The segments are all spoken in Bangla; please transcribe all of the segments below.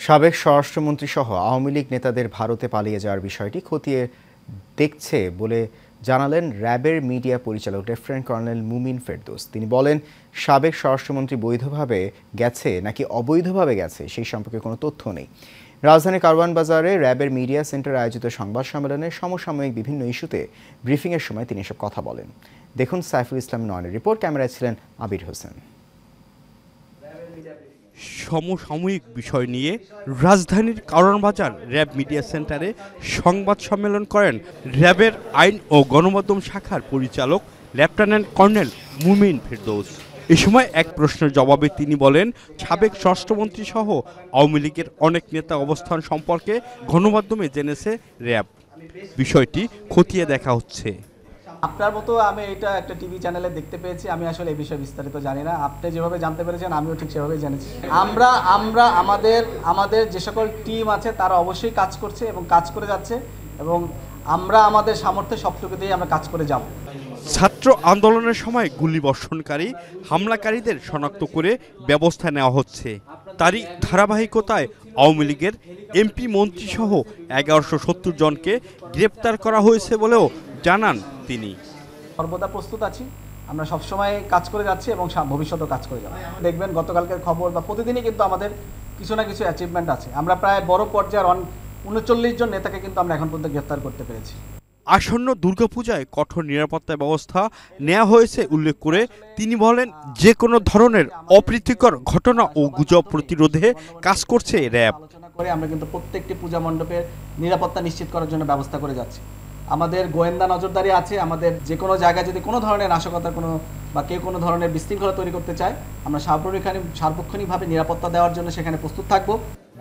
সাবেক স্বরাষ্ট্রমন্ত্রী সহ আওয়ামী লীগ নেতাদের ভারতে পালিয়ে যাওয়ার বিষয়টি খতিয়ে দেখছে বলে জানালেন র্যাবের মিডিয়া পরিচালক লেফটেন্যান্ট কর্নেল মুমিন ফেরদৌস। তিনি বলেন, সাবেক স্বরাষ্ট্রমন্ত্রী বৈধভাবে গেছে নাকি অবৈধভাবে গেছে সেই সম্পর্কে কোনো তথ্য নেই। রাজধানীর কারওয়ান বাজারে র্যাবের মিডিয়া সেন্টারে আয়োজিত সংবাদ সম্মেলনে সমসাময়িক বিভিন্ন ইস্যুতে ব্রিফিংয়ের সময় তিনি এসব কথা বলেন। দেখুন সাইফুল ইসলাম নয়নের রিপোর্ট, ক্যামেরায় ছিলেন আবির হোসেন। সমসাময়িক বিষয় নিয়ে রাজধানীর কারওয়ান বাজার র্যাব মিডিয়া সেন্টারে সংবাদ সম্মেলন করেন র্যাবের আইন ও গণমাধ্যম শাখার পরিচালক লেফটেন্যান্ট কর্নেল মুমিন ফেরদৌস। এ সময় এক প্রশ্নের জবাবে তিনি বলেন, সাবেক স্বরাষ্ট্রমন্ত্রী সহ আওয়ামী লীগের অনেক নেতা অবস্থান সম্পর্কে গণমাধ্যমে জেনেছে র্যাব। বিষয়টি খতিয়ে দেখা হচ্ছে। আপনার মতো আমি এটা একটা টিভি চ্যানেলে দেখতে পেয়েছি। আমি আসলে এই বিষয়ে বিস্তারিত জানি না। আপনি যেভাবে জানতে পেরেছেন আমিও ঠিক সেভাবেই জেনেছি। আমরা আমাদের যে সকল টিম আছে তারা অবশ্যই কাজ করছে এবং কাজ করে যাচ্ছে, এবং আমরা আমাদের সামর্থ্যে সবটুকু দিয়ে আমরা কাজ করে যাব। ছাত্র আন্দোলনের সময় গুলিবর্ষণকারী হামলাকারীদের শনাক্ত করে ব্যবস্থা নেওয়া হচ্ছে। তারই ধারাবাহিকতায় আওয়ামী লীগের এমপি মন্ত্রী সহ 1170 জনকে গ্রেপ্তার করা হয়েছে বলেও জানান তিনি। সর্বদা প্রস্তুত আছি, আমরা সবসময় কাজ করে যাচ্ছি এবং ভবিষ্যতেও কাজ করে যাব। দেখবেন গতকালকের খবর বা প্রতিদিনই কিন্তু আমাদের কিছু না কিছু অ্যাচিভমেন্ট আছে। আমরা প্রায় বড় পর্যায়ের 39 জন নেতাকে কিন্তু আমরা এখন পর্যন্ত গ্রেপ্তার করতে পেরেছি। আসন্ন দুর্গাপূজায় কঠোর নিরাপত্তা ব্যবস্থা নেওয়া হয়েছে উল্লেখ করে তিনি বলেন, যে কোনো ধরনের অপ্রীতিকর ঘটনা ও গুজব প্রতিরোধে কাজ করছে র্যাব। আমরা কিন্তু প্রত্যেকটি পূজা মণ্ডপের নিরাপত্তা নিশ্চিত করার জন্য ব্যবস্থা করে যাচ্ছি। আমাদের গোয়েন্দা নজরদারি আছে। আমাদের যে কোনো জায়গায় যদি কোনো ধরনের নাশকতার বা কেউ কোনো ধরনের বিশৃঙ্খলা তৈরি করতে চায়, আমরা সার্বক্ষণিকভাবে নিরাপত্তা দেওয়ার জন্য সেখানে প্রস্তুত থাকব।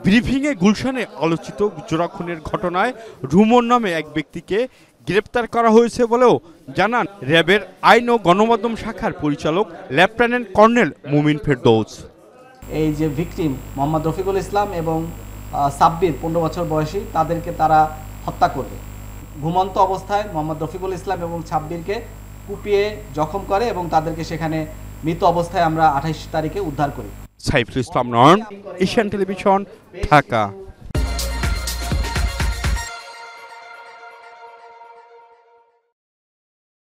ব্রিফিংয়ে গুলশানে আলোচিত জোড়া খুনের ঘটনায় রুমন নামে এক ব্যক্তিকে গ্রেপ্তার করা হয়েছে বলেও জানান র্যাবের আইন ও গণমাধ্যম শাখার পরিচালক লেফটেন্যান্ট কর্নেল মুমিন ফেরদৌস। এই যে ভিকটিম মোহাম্মদ রফিকুল ইসলাম এবং সাব্বির 15 বছর বয়সী, তাদেরকে তারা হত্যা করবে। ঘুমন্ত অবস্থায় মোহাম্মদ রফিকুল ইসলাম এবং সাব্বিরকে কুপিয়ে জখম করে এবং তাদেরকে সেখানে মৃত অবস্থায় আমরা 28 তারিখে উদ্ধার করি। সাইফুল ইসলাম নয়ন, এশিয়ান টেলিভিশন, ঢাকা।